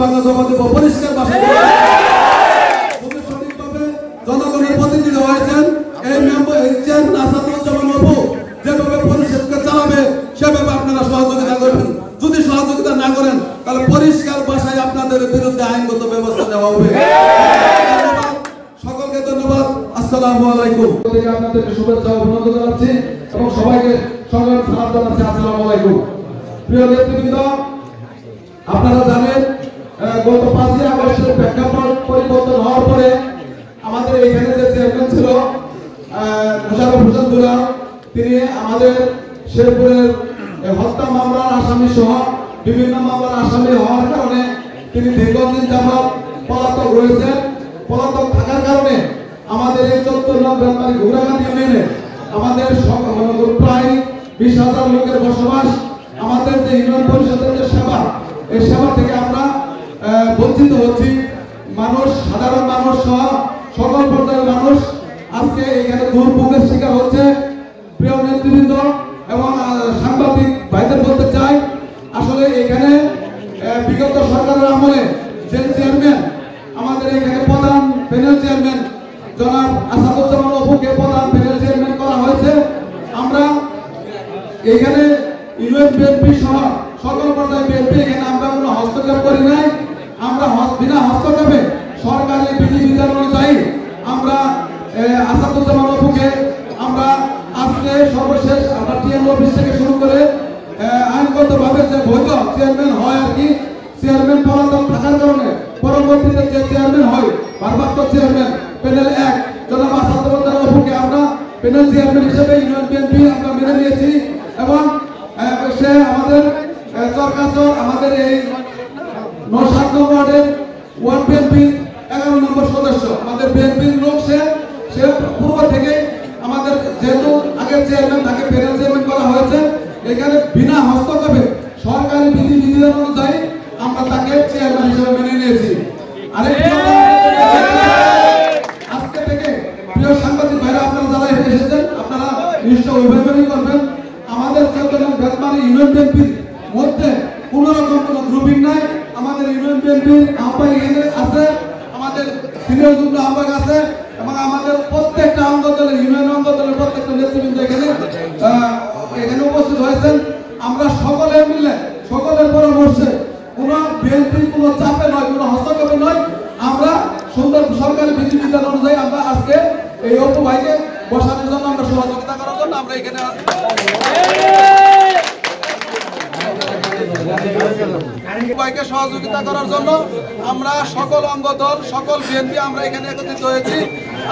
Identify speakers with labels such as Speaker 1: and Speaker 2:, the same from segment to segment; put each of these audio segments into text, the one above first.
Speaker 1: বাংলা জবাব দেব পরিষ্কার ভাষায়। যদি সঠিকভাবে জনগণের প্রতিনিধি হয়েছেন এই মেম্বার চেয়ারম্যান আসাদুজ্জামান বাবু যেভাবে পরিষদকে চালাবে সেভাবে আপনারা সহযোগিতা করবেন। যদি সহযোগিতা না করেন তাহলে পরিষ্কার ভাষায় আপনাদের বিরুদ্ধে আইনগত ব্যবস্থা নেওয়া হবে। সকলকে ধন্যবাদ। আসসালামু আলাইকুম। আপনাদেরকে শুভেচ্ছা অভিনন্দন জানাচ্ছি এবং সবাইকে সংগ্রাম সালাম জানাচ্ছি। আসসালামু আলাইকুম। প্রিয় নেতৃবৃন্দ, আপনারা জানেন গত 5 আগস্টের প্রেক্ষাপট পরিবর্তন হওয়ার পরে আমাদের এখানে যে চেয়ারম্যান ছিল মোশাররফ হোসেন দুলাল, তিনি আমাদের শেরপুরের হত্যা মামলার আসামি সহ বিভিন্ন মামলার আসামি হওয়ার কারণে তিনি দীর্ঘদিন যাবৎ পলাতক রয়েছেন। পলাতক থাকার কারণে আমাদের এই 14 নং বেলমারি ঘোড়াঘাট ইউনিয়নে আমাদের প্রায় 20,000 লোকের বসবাস। আমাদের যে ইউনিয়ন পরিষদের যে সেবা, এই সেবা থেকে আমরা বঞ্চিত হচ্ছি। মানুষ, সাধারণ মানুষ সহ সকল পর্যায়ের মানুষ আজকে এখানে দুর্ভোগের শিকার হচ্ছে। প্রিয় নেতৃবৃন্দ এবং সাংবাদিক ভাইদের বলতে চাই, আসলে এখানে বিগত সরকারের আমলে যে চেয়ারম্যান, আমাদের এখানে প্রধান প্যানেল চেয়ারম্যান জনাব আসাদুজ্জামান বাবুকে প্রধান প্যানেল চেয়ারম্যান করা হয়েছে। আমরা এখানে ইউনিয়ন বিএনপি সহ সকল পর্যায়ে বিএনপি এখানে আমরা কোনো হস্তক্ষেপ করি নাই। আমরা বিনা হস্তক্ষেপে সরকারি বিধিবিধান অনুযায়ী আমরা আসাদুজ্জামান বাবুকে আমরা আজকে সর্বশেষ আমরা টিএম অফিস থেকে শুরু করে আইনগতভাবে যে বৈধ চেয়ারম্যান হয় আর কি, চেয়ারম্যান পলাতক থাকার কারণে পরবর্তীতে যে চেয়ারম্যান হয় ভারপ্রাপ্ত চেয়ারম্যান প্যানেল 1 জনাব আসাদুজ্জামান বাবুকে আমরা প্যানেল চেয়ারম্যান হিসেবে ইউনিয়ন বিএনপি আমরা মেনে নিয়েছি এবং সে আমাদের চরকাচর আমাদের এই 9-7 নং ওয়ার্ডের ওয়ার্ড বিএনপি 11 নম্বর সদস্য, আমাদের বিএনপির লোক। সে পূর্ব থেকে আমাদের যেহেতু আগের চেয়ারম্যান তাকে প্যানেল চেয়ারম্যান করা হয়েছে, এখানে বিনা হস্তক্ষেপে সরকারি বিধিবিধান অনুযায়ী আমরা তাকে চেয়ারম্যান হিসেবে মেনে নিয়েছি। আজকে থেকে প্রিয় সাংবাদিক ভাইরা, আপনারা যারা এসেছেন আপনারা নিশ্চয় অভিভাবক করবেন। আমাদের বেতমারি ইউনিয়ন বিএনপির মধ্যে কোন রকম কোন গ্রুপিং নাই। আমাদের ইউনিয়ন বিএনপির আহ্বায়ক এখানে আছে, আমাদের সিনিয়র যুগ্ম আহ্বায়ক আছে এবং আমাদের প্রত্যেকটা অঙ্গ দলের ইউনিয়ন অঙ্গ দলের প্রত্যেকটা নেতৃবৃন্দ এখানে উপস্থিত হয়েছেন। আমরা সকলে মিলে সকলের পরামর্শে কোন বিএনপি কোন চাপে নয়, কোন হস্তক্ষেপে নয়, আমরা সুন্দর সরকারি বিধিবিধান অনুযায়ী আমরা আজকে এই অপু ভাইকে বসানোর জন্য আমরা সহযোগিতা করার জন্য আমরা এখানে ভাইকে সহযোগিতা করার জন্য আমরা সকল অঙ্গ দল সকল বিএনপি আমরা এখানে একত্রিত হয়েছি।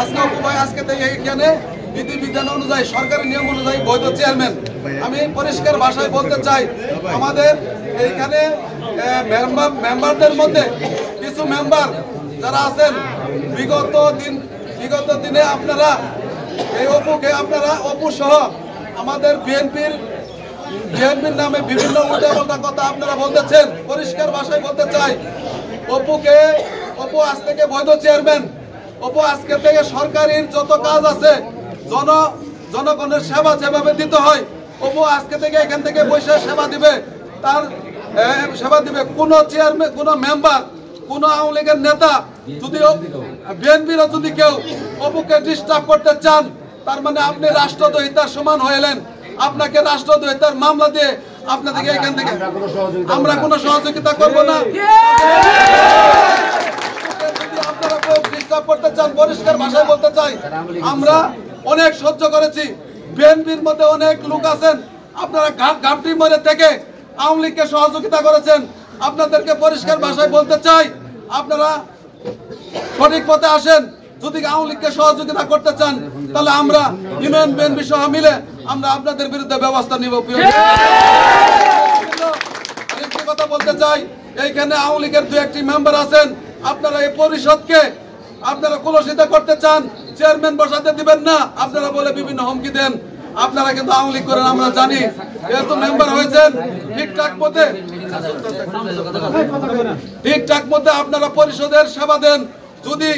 Speaker 1: আজকে অপু ভাই আজকে থেকে এখানে বিধিবিধান অনুযায়ী সরকারি নিয়ম অনুযায়ী বৈধ চেয়ারম্যান। আমি পরিষ্কার ভাষায় বলতে চাই, আমাদের এইখানে মেম্বারদের মধ্যে কিছু মেম্বার যারা আছেন বিগত দিনে আপনারা এই অপুকে আপনারা অপু সহ আমাদের বিএনপির নামে বিভিন্ন উল্টাপাল্টা কথা আপনারা বলতেছেন। পরিষ্কার ভাষায় বলতে চাই, অপু আজ থেকে বৈধ চেয়ারম্যান। অপু আজকে থেকে সরকারের যত কাজ আছে জনগণের সেবা যেভাবে দিতে হয়, অপু আজকে থেকে এখান থেকে বসে সেবা দিবে, তার সেবা দিবে। কোন চেয়ারম্যান, কোন মেম্বার, কোন আওয়ামী লীগের নেতা যদি বিএনপির যদি কেউ অপুকে ডিস্টার্ব করতে চান, তার মানে আপনি রাষ্ট্রদ্রোহিতার সমান হইলেন। আপনাকে রাষ্ট্রদ্রোহিতার মামলা দিয়ে আপনাদেরকে এখান থেকে আমরা কোনো সহযোগিতা করব না। আপনারা কেউ ডিস্টার্ব করতে চান, পরিষ্কার ভাষায় বলতে চাই, আমরা অনেক সহ্য করেছি। বিএনপির মধ্যে অনেক লোক আছেন, আপনারা ঘাপটি মরে থেকে আওয়ামী লীগকে সহযোগিতা করেছেন। আপনাদেরকে পরিষ্কার ভাষায় বলতে চাই, আপনারা সঠিক পথে আসেন। যদি আওয়ামী লীগকে সহযোগিতা করতে চান তাহলে আমরা ইউনিয়ন বিএনপি সহ মিলে আমরা আপনাদের বিরুদ্ধে ব্যবস্থা নিব। আরেকটি কথা বলতে চাই, এইখানে আওয়ামী লীগের 2-1টি মেম্বার আছেন, আপনারা এই পরিষদকে আপনারা কলুষিত করতে চান, চেয়ারম্যান বসাতে দিবেন না আপনারা বলে বিভিন্ন হুমকি দেন। আপনারা কিন্তু আওয়ামী লীগ করেন আমরা জানি, যেহেতু মেম্বার হয়েছেন ঠিকঠাক মতে আপনারা পরিষদের সেবা দেন। যদি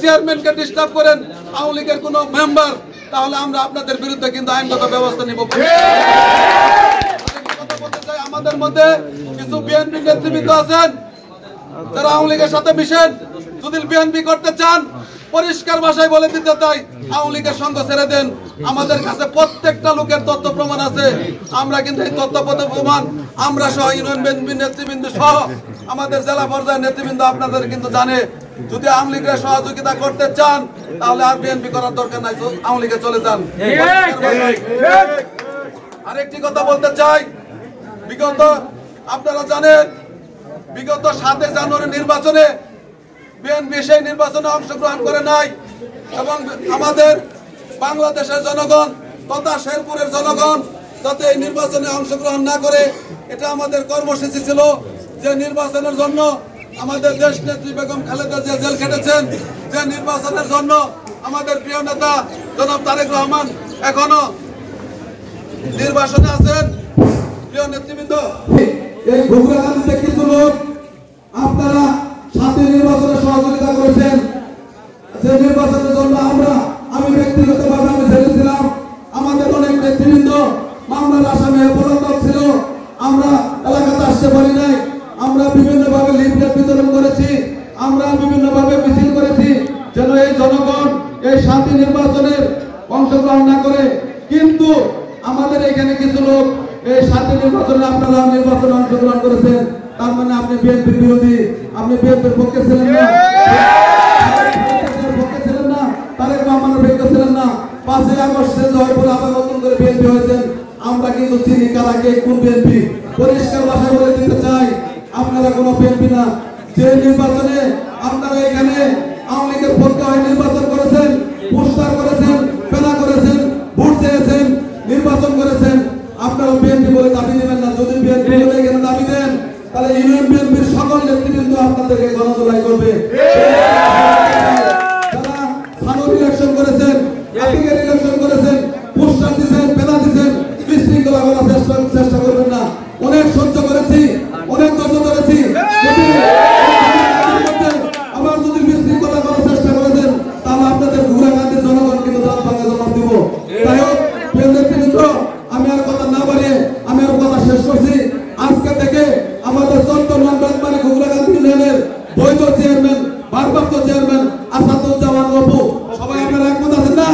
Speaker 1: চেয়ারম্যানকে ডিস্টার্ব করেন আওয়ামী লীগের কোন মেম্বার, তাহলে আমরা আপনাদের বিরুদ্ধে কিন্তু আইনগত ব্যবস্থা নিব। কথা বলতে চাই, আমাদের মধ্যে কিছু বিএনপি নেতৃবৃন্দ আছেন, যারা আওয়ামী লীগের সাথে মিশেন, যদি বিএনপি করতে চান, পরিষ্কার ভাষায় বলে দিতে চাই, আওয়ামী লীগের সঙ্গ ছেড়ে দেন। আমাদের কাছে প্রত্যেকটা লোকের তথ্য প্রমাণ আছে। আমরা কিন্তু এই তথ্য প্রমাণ আমরা সহ ইউনিয়ন নেতৃবৃন্দ সহ আমাদের জেলা পর্যায়ের নেতৃবৃন্দ আপনাদের কিন্তু জানে। যদি আওয়ামী লীগের সহযোগিতা করতে চান, তাহলে আর বিএনপি করার দরকার নাই, আওয়ামী লীগে চলে যান। আরেকটি কথা বলতে চাই, বিগত আপনারা জানেন, বিগত 7 জানুয়ারি নির্বাচনে বিএনপি সেই নির্বাচনে অংশগ্রহণ করে নাই, এবং আমাদের বাংলাদেশের জনগণ তথা শেরপুরের জনগণ যাতে এই নির্বাচনে অংশগ্রহণ না করে, এটা আমাদের কর্মসূচি ছিল। যে নির্বাচনের জন্য আমাদের দেশ নেত্রী বেগম খালেদা জিয়া জেল খেটেছেন, যে নির্বাচনের জন্য আমাদের প্রিয় নেতা জনাব তারেক রহমান এখনো নির্বাচনে আছেন। প্রিয় নেতৃবৃন্দ, এই ঘুগরাকান্দিতে কিছু লোক আপনারা সাথে নির্বাচনে সহযোগিতা করেছেন। যে নির্বাচনের জন্য আমি ব্যক্তিগতভাবে আমি ছেড়েছিলাম। আমাদের অনেক নেতৃবৃন্দ মামলার আসামি পলাতক ছিল, আমরা এলাকাতে আসতে পারি নাই। আমরা বিভিন্নভাবে লিফলেট বিতরণ করেছি, আমরা বিভিন্নভাবে মিছিল করেছি যেন এই জনগণ এই শান্তি নির্বাচনের অংশগ্রহণ না করে। কিন্তু আমাদের এখানে কিছু লোক এই শান্তি নির্বাচনে আপনারা নির্বাচনে অংশগ্রহণ করেছেন, তার মানে আপনি বিএনপির বিরোধী, আপনি বিএনপির পক্ষে ছিলেন না, পক্ষে ছিলেন না, তারেক রহমানের পক্ষে ছিলেন না। 5ই আগস্ট হওয়ার পরে আবার নতুন করে বিএনপি হয়েছেন। আমরা কিন্তু চিনি কারা কে কোন বিএনপি, পরিষ্কার ভাষায় বলে দিতে চাই, আপনারা কোনো বিএনপি না। যে নির্বাচনে আপনারা এখানে আওয়ামী লীগের পক্ষে হয়ে নির্বাচন করেছেন, পোস্টার করেছেন, পেনা করেছেন, ভোট চেয়েছেন, নির্বাচন করেছেন, আপনারা বিএনপি বলে দাবি দেবেন না। যদি বিএনপি বলে এখানে দাবি দেন, তাহলে ইউনিয়ন বিএনপির সকল নেতৃবৃন্দ আপনাদেরকে গণজোড়াই করবে। যারা স্থানীয় ইলেকশন করেছেন, আপিকের ইলেকশন করেছেন, পোস্টার দিয়েছেন, পেনা দিয়েছেন, বিশৃঙ্খলা করার চেষ্টা করবেন না। অনেক সহ্য করেছি, অনেক ধৈর্য ধরেছি। আবার যদি বিশৃঙ্খলা করার চেষ্টা করে দেন, তাহলে আপনাদের ঘুরাকান্দির জনগণ কিন্তু জবাব দিব। তাই হোক, নেতৃবৃন্দ, আমি আর কথা না বাড়িয়ে আমি আর কথা শেষ করছি। আজকে থেকে আমাদের 14 নং বেতমারি ঘুগরাকান্দি ইউনিয়নের বৈধ চেয়ারম্যান, ভারপ্রাপ্ত চেয়ারম্যান আসাদুজ্জামান বাবু, সবাই আপনারা একমত আছেন না?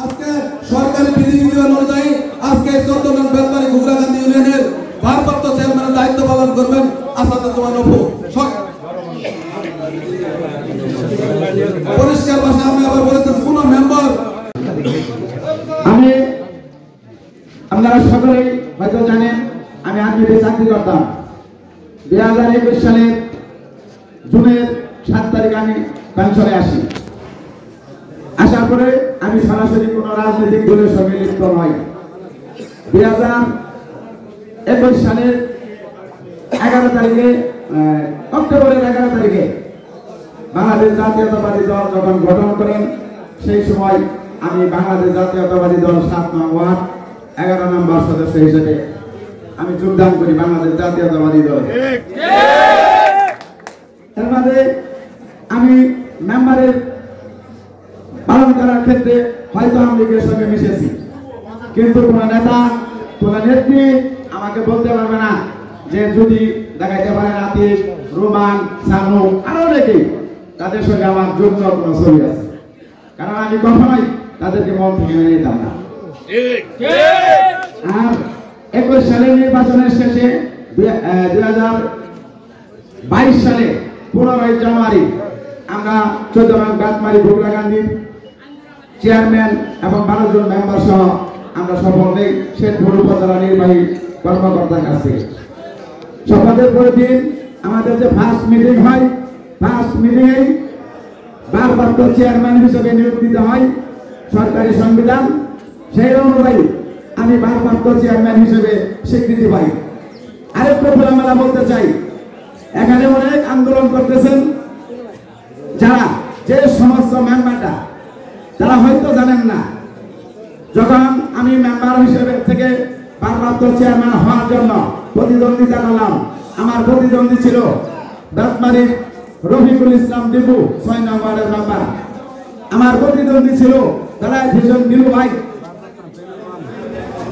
Speaker 1: আজকে সরকারি বিধিবিধি অনুযায়ী আজকে 14 নং বেতমারি ঘুগরাকান্দি ইউনিয়নের ভারপ্রাপ্ত চেয়ারম্যানের দায়িত্ব পালন করবেন আসাদুজ্জামান বাবু। পরিষ্কার ভাষায় আমি আবার বলতেছি, কোন মেম্বার
Speaker 2: আপনারা সকলেই হয়তো জানেন, আমি আর্মিতে চাকরি করতাম। 2021 সালের জুনের 7 তারিখে আমি পেনশনে আসি। আসার পরে আমি সরাসরি কোনো রাজনৈতিক দলের সঙ্গে লিপ্ত নই। 2021 সালের 11 তারিখে, অক্টোবরের 11 তারিখে বাংলাদেশ জাতীয়তাবাদী দল যখন গঠন করেন, সেই সময় আমি বাংলাদেশ জাতীয়তাবাদী দল 7 নং ওয়ার্ড 11 নম্বর সদস্য হিসেবে আমি যোগদান করি বাংলাদেশ জাতীয়তাবাদী দলে। এর মধ্যে আমি মেম্বারের পালন করার ক্ষেত্রে হয়তো আওয়ামী লীগের সঙ্গে মিশেছি, কিন্তু কোন নেতা, কোন নেত্রী আমাকে বলতে পারবে না যে যদি দেখাইতে পারেন আতিক, রোমান, সানু, আরো অনেকেই, তাদের সঙ্গে আমার যোগ্য কোনো ছবি আছে। কারণ আমি কখনোই তাদেরকে মন থেকে মেনে নিতাম না। আর 21 সালের নির্বাচনের শেষে 2022 সালে 15 জানুয়ারি আমরা 14 নং বেতমারি ঘুগরাকান্দি চেয়ারম্যান এবং 12 জন মেম্বার সহ আমরা শপথ নেই শেরপুর উপজেলা নির্বাহী কর্মকর্তার কাছে। শপথের পরের দিন আমাদের যে ফার্স্ট মিটিং হয়, ফার্স্ট মিটিংয়ে ভারপ্রাপ্ত চেয়ারম্যান হিসেবে নিয়োগ দিতে হয় সরকারি সংবিধান, সেই অনুযায়ী আমি ভারপ্রাপ্ত চেয়ারম্যান হিসেবে স্বীকৃতি পাই। আরেকটু খোলামেলা বলতে চাই, এখানে অনেক আন্দোলন করতেছেন যারা, যে সমস্ত মেম্বারটা তারা হয়তো জানেন না, যখন আমি মেম্বার হিসেবে থেকে ভারপ্রাপ্ত চেয়ারম্যান হওয়ার জন্য প্রতিদ্বন্দ্বিতা করলাম, আমার প্রতিদ্বন্দ্বী ছিল বেতমারির রফিকুল ইসলাম দিবু 6 নং ওয়ার্ডের মেম্বার। আমার প্রতিদ্বন্দ্বী ছিল তারা ভীষণ নীলু ভাই,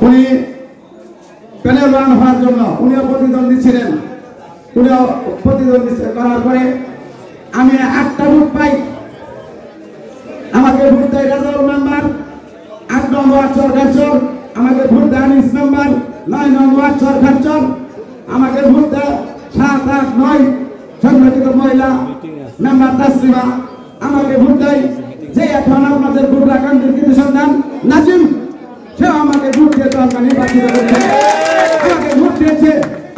Speaker 2: উনি প্যানেল রান হওয়ার জন্য উনিও প্রতিদ্বন্দ্বী ছিলেন। প্রতিদ্বন্দ্বিতা করার পরে আমি 8টা ভোট পাই। আমাকে ভোট দেয় রাজাউল মেম্বার 8 নং ওয়ার্ড সরকারচর, আমাকে ভোট দেয় আনিস মেম্বার 9 নং ওয়ার্ড সরকারচর, আমাকে ভোট দেয় 7, 8, 9 সংগঠিত মহিলা মেম্বার তাসলিমা, আমাকে ভোট দেয় যে এখন আপনাদের ভোটরাকান্দির কৃতি সন্তান নাজিম, সেও আমাকে ভোট দিয়ে নির্বাচিত করেছে। আমাকে ভোট দিয়েছে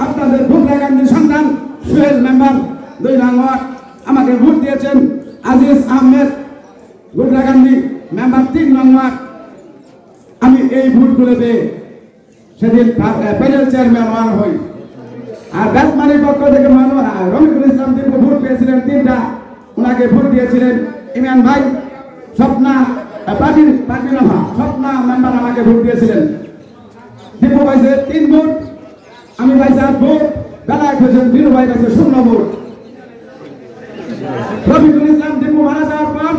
Speaker 2: আপনাদের ভোটরাকান্দির সন্তান সোহেল মেম্বার 2 নং ওয়ার্ড, আমাকে ভোট দিয়েছেন আজিজ আহমেদ ভোটরাকান্দি মেম্বার 3 নং ওয়ার্ড। আমি এই ভোটগুলো পেয়ে সেদিন প্যানেল চেয়ারম্যান ওয়ান হই। আর ব্যাটমারির পক্ষ থেকে রফিকুল ইসলাম দীপু ভোট পেয়েছিলেন 3টা, ওনাকে ভোট দিয়েছিলেন ইমরান ভাই, স্বপ্না পাটিনভা স্বপ্না মেম্বার আমাকে ভোট দিয়েছিলেন। দীপু পাইছে 3 ভোট, আমি পাইছি 8 ভোট, বেলায় হয়েছেন বীরু ভাই পাইছে 0 ভোট। রফিকুল ইসলাম দীপু মারা যাওয়ার পর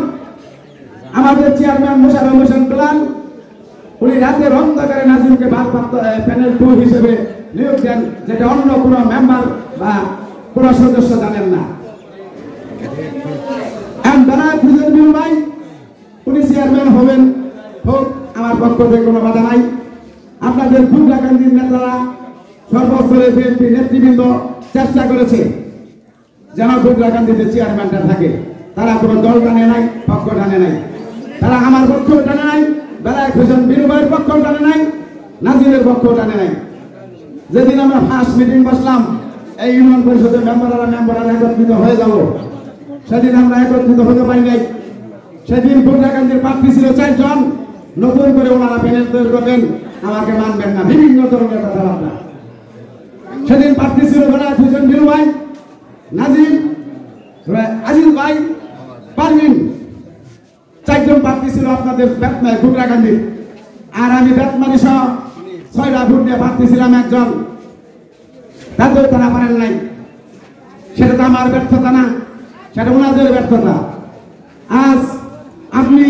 Speaker 2: আমাদের চেয়ারম্যান মোশাররফ হোসেন বেলাল উনি রাতের অন্ধকারে নাজিমকে ভারপ্রাপ্ত প্যানেল 2 হিসেবে নিয়োগ দেন, যেটা অন্য কোনো মেম্বার বা কোনো সদস্য জানেন না। ভাই উনি চেয়ারম্যান হবেন, হোক, আমার পক্ষ থেকে কোনো বাধা নাই। আপনাদের ভোটরাকান্দির নেতারা সর্বস্তরে বিএনপি নেতৃবৃন্দ চেষ্টা করেছে যেন ভোটরাকান্দিতে চেয়ারম্যানটা থাকে। তারা কোনো দল টানে নাই, পক্ষ টানে নাই, তারা আমার পক্ষ টানে নাই, বেলায় হোসেন বীরু ভাইয়ের পক্ষ টানে নাই, নাজিরের পক্ষ টানে নাই। যেদিন আমরা ফার্স্ট মিটিং বসলাম এই ইউনিয়ন পরিষদের মেম্বাররা একত্রিত হয়ে যাব, সেদিন আমরা একত্রিত হতে পারি নাই। সেদিন ভোটরাকান্দির প্রার্থী ছিল 4 জন, নতুন করে ওনারা প্যানেল তৈরি করবেন, আমাকে মানবেন না, বিভিন্ন ধরনের কথাবার্তা। সেদিন প্রার্থী ছিল বেলায় হোসেন বীরু ভাই, নাজিম, আজিজ ভাই, পারভিন, 4 জন প্রার্থী ছিল আপনাদের ভোটরাকান্দি। আর আমি বেতমারি সহ 6টা ভোট দিয়ে প্রার্থী ছিলাম 1 জন, তাতেও তারা পারেন নাই। সেটা তো আমার ব্যর্থতা না, সেটা ওনাদের ব্যর্থতা। আজ আপনি